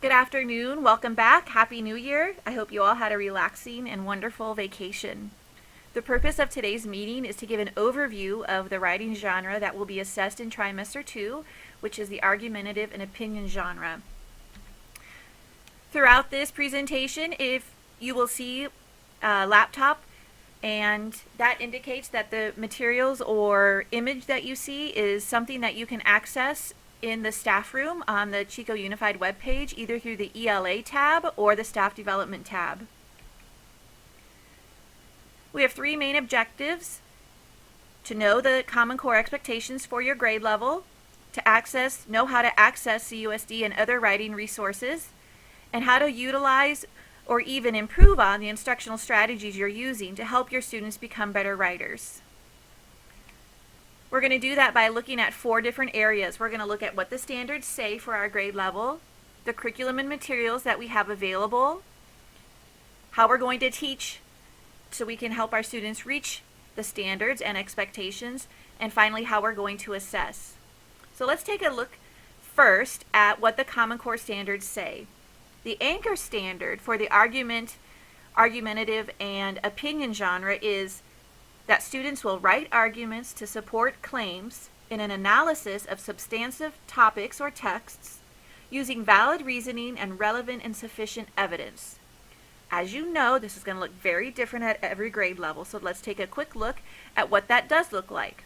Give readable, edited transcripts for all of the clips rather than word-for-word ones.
Good afternoon. Welcome back. Happy New Year. I hope you all had a relaxing and wonderful vacation. The purpose of today's meeting is to give an overview of the writing genre that will be assessed in trimester 2, which is the argumentative and opinion genre. Throughout this presentation, if you will see a laptop, and that indicates that the materials or image that you see is something that you can access in the staff room on the Chico Unified webpage, either through the ELA tab or the Staff Development tab. We have three main objectives: to know the Common Core expectations for your grade level, to know how to access CUSD and other writing resources, and how to utilize or even improve on the instructional strategies you're using to help your students become better writers. We're going to do that by looking at four different areas. We're going to look at what the standards say for our grade level, the curriculum and materials that we have available, how we're going to teach so we can help our students reach the standards and expectations, and finally how we're going to assess. So let's take a look first at what the Common Core standards say. The anchor standard for the argumentative, and opinion genre is that students will write arguments to support claims in an analysis of substantive topics or texts using valid reasoning and relevant and sufficient evidence. As you know, this is going to look very different at every grade level, so let's take a quick look at what that does look like.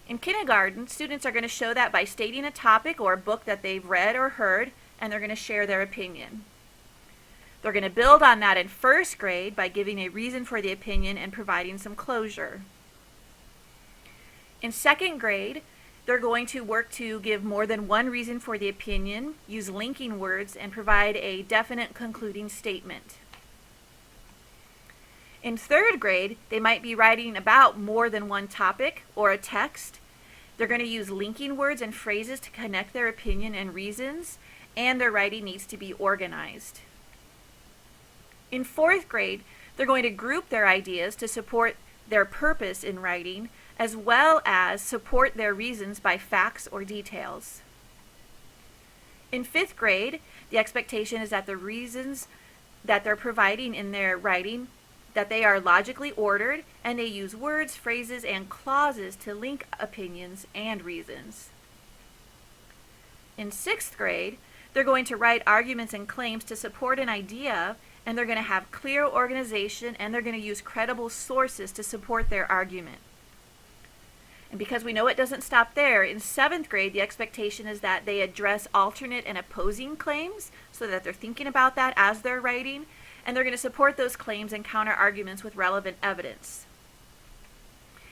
In kindergarten, students are going to show that by stating a topic or a book that they've read or heard, and they're going to share their opinion. They're going to build on that in first grade by giving a reason for the opinion and providing some closure. In second grade, they're going to work to give more than one reason for the opinion, use linking words, and provide a definite concluding statement. In third grade, they might be writing about more than one topic or a text. They're going to use linking words and phrases to connect their opinion and reasons, and their writing needs to be organized. In fourth grade, they're going to group their ideas to support their purpose in writing, as well as support their reasons by facts or details. In fifth grade, the expectation is that the reasons that they're providing in their writing, that they are logically ordered, and they use words, phrases, and clauses to link opinions and reasons. In sixth grade, they're going to write arguments and claims to support an idea, and they're going to have clear organization, and they're going to use credible sources to support their argument. And because we know it doesn't stop there, in seventh grade, the expectation is that they address alternate and opposing claims so that they're thinking about that as they're writing, and they're going to support those claims and counter arguments with relevant evidence.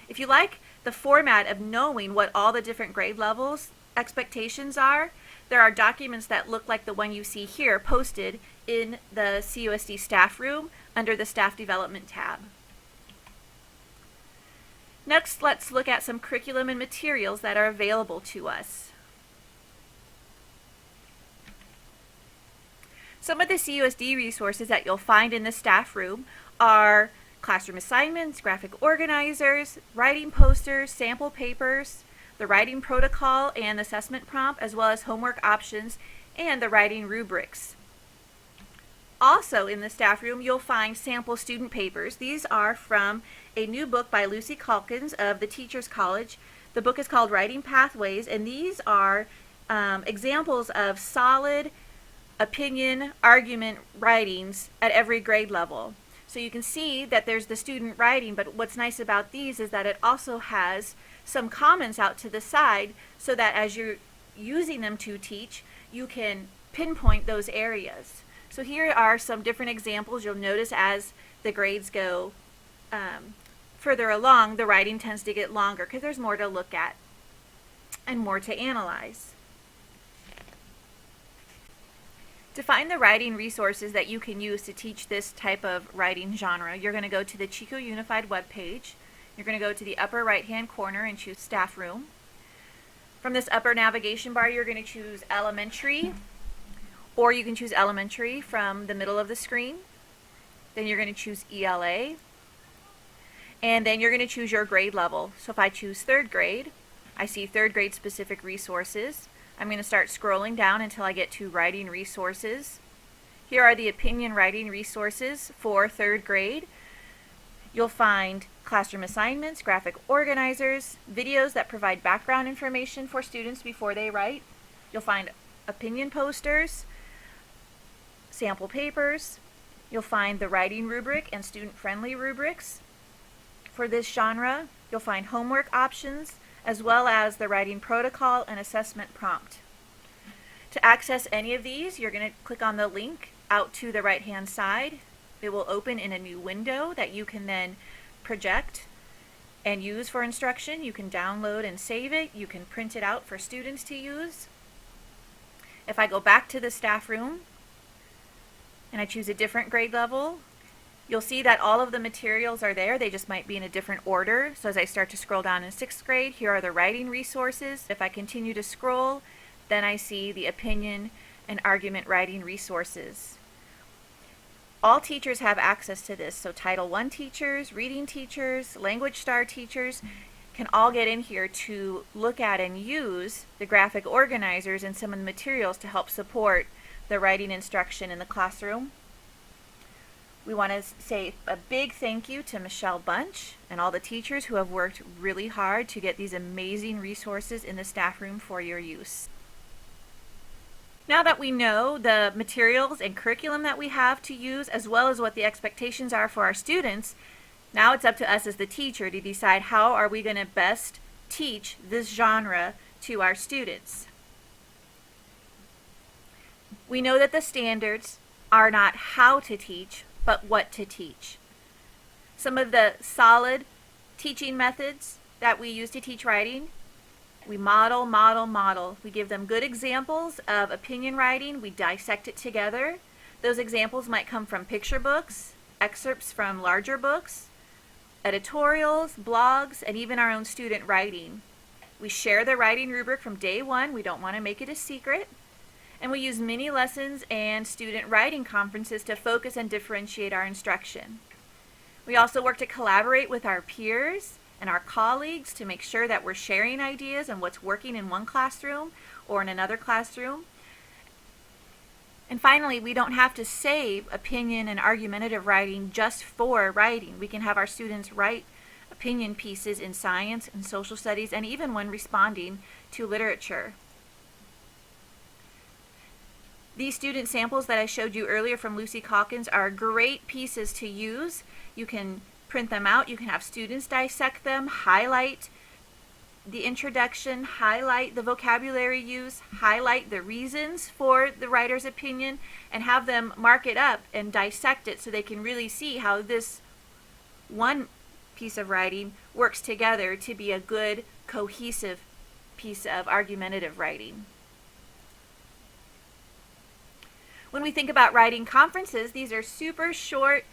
If you like the format of knowing what all the different grade levels expectations are, there are documents that look like the one you see here posted in the CUSD staff room under the Staff Development tab. Next, let's look at some curriculum and materials that are available to us. Some of the CUSD resources that you'll find in the staff room are classroom assignments, graphic organizers, writing posters, sample papers, the writing protocol and assessment prompt, as well as homework options and the writing rubrics. Also in the staff room, you'll find sample student papers. These are from a new book by Lucy Calkins of the Teachers College. The book is called Writing Pathways, and these are examples of solid opinion argument writings at every grade level. So you can see that there's the student writing, but what's nice about these is that it also has some comments out to the side so that as you're using them to teach, you can pinpoint those areas. So here are some different examples. You'll notice as the grades go further along, the writing tends to get longer because there's more to look at and more to analyze. To find the writing resources that you can use to teach this type of writing genre, you're going to go to the Chico Unified webpage. You're going to go to the upper right-hand corner and choose Staff Room. From this upper navigation bar, you're going to choose Elementary, or you can choose Elementary from the middle of the screen. Then you're going to choose ELA, and then you're going to choose your grade level. So if I choose third grade, I see third grade specific resources. I'm going to start scrolling down until I get to writing resources. Here are the opinion writing resources for 3rd grade. You'll find classroom assignments, graphic organizers, videos that provide background information for students before they write. You'll find opinion posters, sample papers. You'll find the writing rubric and student-friendly rubrics. For this genre, you'll find homework options, as well as the writing protocol and assessment prompt. To access any of these, you're going to click on the link out to the right-hand side. It will open in a new window that you can then project and use for instruction. You can download and save it. You can print it out for students to use. If I go back to the staff room and I choose a different grade level, you'll see that all of the materials are there. They just might be in a different order. So as I start to scroll down in 6th grade, here are the writing resources. If I continue to scroll, then I see the opinion and argument writing resources. All teachers have access to this, so Title I teachers, reading teachers, Language Star teachers can all get in here to look at and use the graphic organizers and some of the materials to help support the writing instruction in the classroom. We want to say a big thank you to Michelle Bunch and all the teachers who have worked really hard to get these amazing resources in the staff room for your use. Now that we know the materials and curriculum that we have to use, as well as what the expectations are for our students, now it's up to us as the teacher to decide how are we going to best teach this genre to our students. We know that the standards are not how to teach, but what to teach. Some of the solid teaching methods that we use to teach writing: we model, model, model. We give them good examples of opinion writing. We dissect it together. Those examples might come from picture books, excerpts from larger books, editorials, blogs, and even our own student writing. We share the writing rubric from day one. We don't want to make it a secret. And we use mini lessons and student writing conferences to focus and differentiate our instruction. We also work to collaborate with our peers and our colleagues to make sure that we're sharing ideas and what's working in one classroom or in another classroom. And finally, we don't have to save opinion and argumentative writing just for writing. We can have our students write opinion pieces in science and social studies, and even when responding to literature. These student samples that I showed you earlier from Lucy Calkins are great pieces to use. You can print them out. You can have students dissect them, highlight the introduction, highlight the vocabulary use, highlight the reasons for the writer's opinion, and have them mark it up and dissect it so they can really see how this one piece of writing works together to be a good, cohesive piece of argumentative writing. When we think about writing conferences, these are super short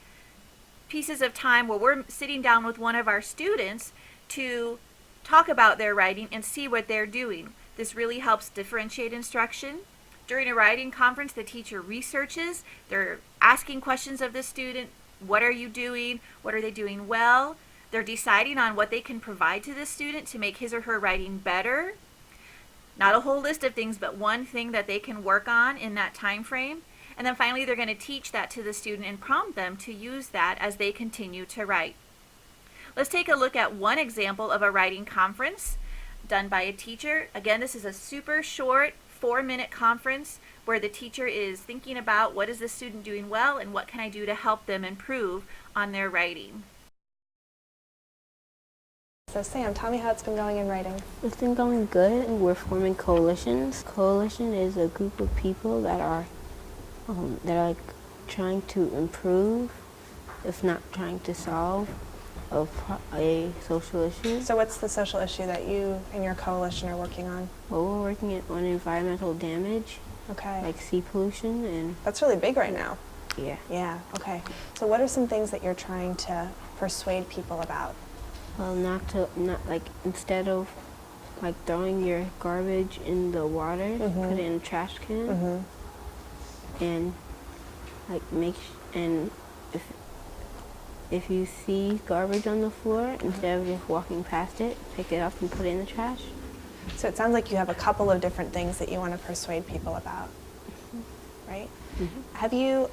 pieces of time where we're sitting down with one of our students to talk about their writing and see what they're doing. This really helps differentiate instruction. During a writing conference, the teacher researches. They're asking questions of the student. What are you doing? What are they doing well? They're deciding on what they can provide to the student to make his or her writing better. Not a whole list of things, but one thing that they can work on in that time frame. And then finally, they're going to teach that to the student and prompt them to use that as they continue to write. Let's take a look at one example of a writing conference done by a teacher. Again, this is a super short 4-minute conference where the teacher is thinking about what is the student doing well and what can I do to help them improve on their writing. So Sam, tell me how it's been going in writing. It's been going good. We're forming coalitions. Coalition is a group of people that are like trying to improve, if not trying to solve, a social issue. So what's the social issue that you and your coalition are working on? Well, we're working on environmental damage, Okay. like sea pollution, and That's really big right now. yeah. Yeah, okay. So what are some things that you're trying to persuade people about? Well, not like, instead of like throwing your garbage in the water, put it in a trash can, and like and if you see garbage on the floor, instead of just walking past it, pick it up and put it in the trash. So it sounds like you have a couple of different things that you want to persuade people about, right? Have you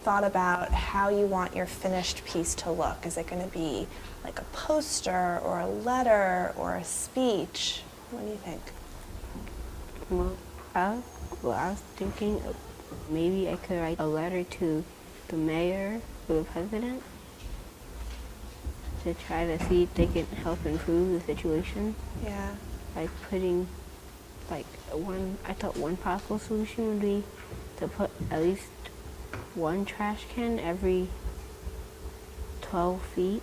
thought about how you want your finished piece to look? Is it going to be like a poster or a letter or a speech? What do you think? Well, I was thinking maybe I could write a letter to the mayor or the president to try to see if they can help improve the situation. Yeah. Like putting, like I thought one possible solution would be to put at least one trash can every 12 feet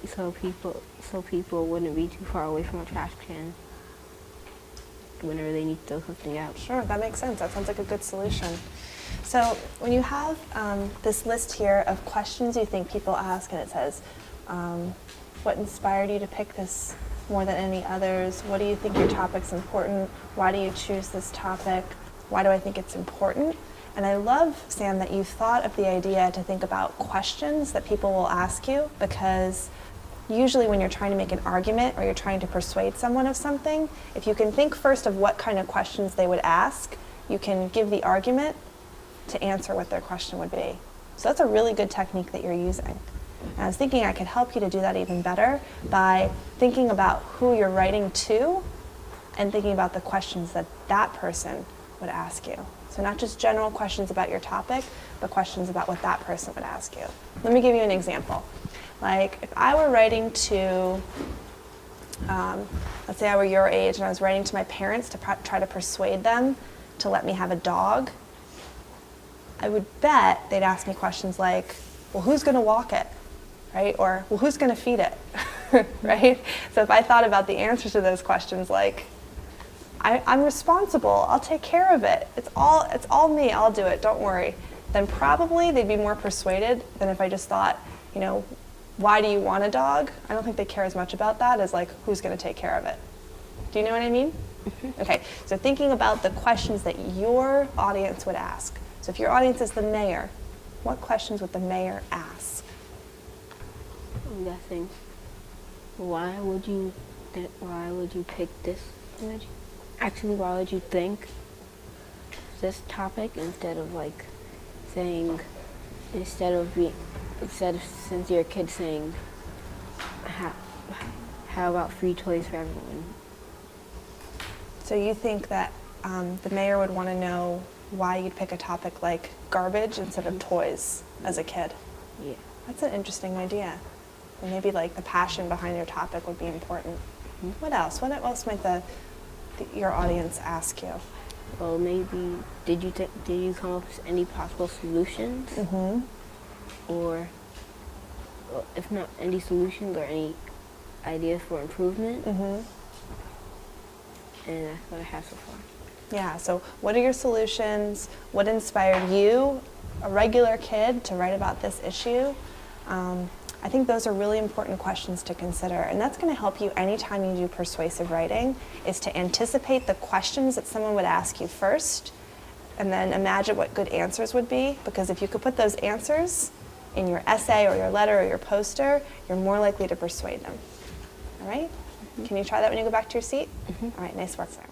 so people wouldn't be too far away from a trash can whenever they need to throw something out. Sure, that makes sense. That sounds like a good solution. So when you have this list here of questions you think people ask, and it says, what inspired you to pick this more than any others? What do you think your topic's important? Why do you choose this topic? Why do I think it's important? And I love, Sam, that you've thought of the idea to think about questions that people will ask you, because usually when you're trying to make an argument or you're trying to persuade someone of something, if you can think first of what kind of questions they would ask, you can give the argument to answer what their question would be. So that's a really good technique that you're using. And I was thinking I could help you to do that even better by thinking about who you're writing to and thinking about the questions that that person would ask you. So not just general questions about your topic, but questions about what that person would ask you. Let me give you an example. Like if I were writing to, let's say I were your age and I was writing to my parents to try to persuade them to let me have a dog, I would bet they'd ask me questions like, well, who's going to walk it, right? Or, well, who's going to feed it, right? So if I thought about the answers to those questions like, I'm responsible, I'll take care of it, it's all me, I'll do it, don't worry, then probably they'd be more persuaded than if I just thought, you know, why do you want a dog? I don't think they care as much about that as like, who's going to take care of it. Do you know what I mean? Okay, so thinking about the questions that your audience would ask. So if your audience is the mayor, what questions would the mayor ask? I'm guessing, why would you pick this? Actually, why would you think this topic instead of like saying, since you're a kid saying, how about free toys for everyone? So you think that the mayor would want to know why you'd pick a topic like garbage instead of toys as a kid? Yeah. That's an interesting idea. And maybe like the passion behind your topic would be important. What else? What else might your audience ask you? Well, maybe did you come up with any possible solutions? Or if not any solutions or any ideas for improvement? And that's what I have so far. Yeah, so what are your solutions? What inspired you, a regular kid, to write about this issue? I think those are really important questions to consider, and that's going to help you anytime you do persuasive writing, is to anticipate the questions that someone would ask you first, and then imagine what good answers would be, because if you could put those answers in your essay or your letter or your poster, you're more likely to persuade them. All right? Can you try that when you go back to your seat? All right, nice work, Sarah.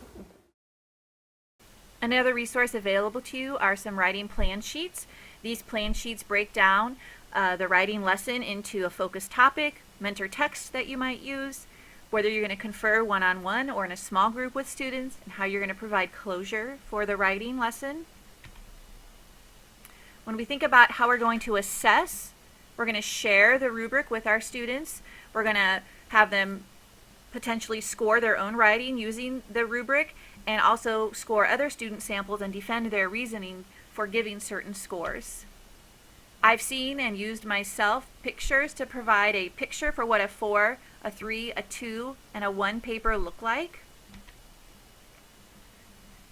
Another resource available to you are some writing plan sheets. These plan sheets break down the writing lesson into a focused topic, mentor text that you might use, whether you're going to confer one-on-one or in a small group with students, and how you're going to provide closure for the writing lesson. When we think about how we're going to assess, we're going to share the rubric with our students. We're going to have them potentially score their own writing using the rubric, and also score other student samples and defend their reasoning for giving certain scores. I've seen and used myself pictures to provide a picture for what a 4, a 3, a 2, and a 1 paper look like.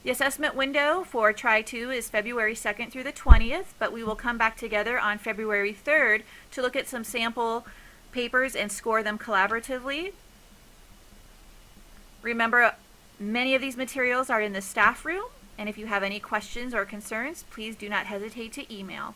The assessment window for Try 2 is February 2nd through the 20th, but we will come back together on February 3rd to look at some sample papers and score them collaboratively. Remember, many of these materials are in the staff room, and if you have any questions or concerns, please do not hesitate to email.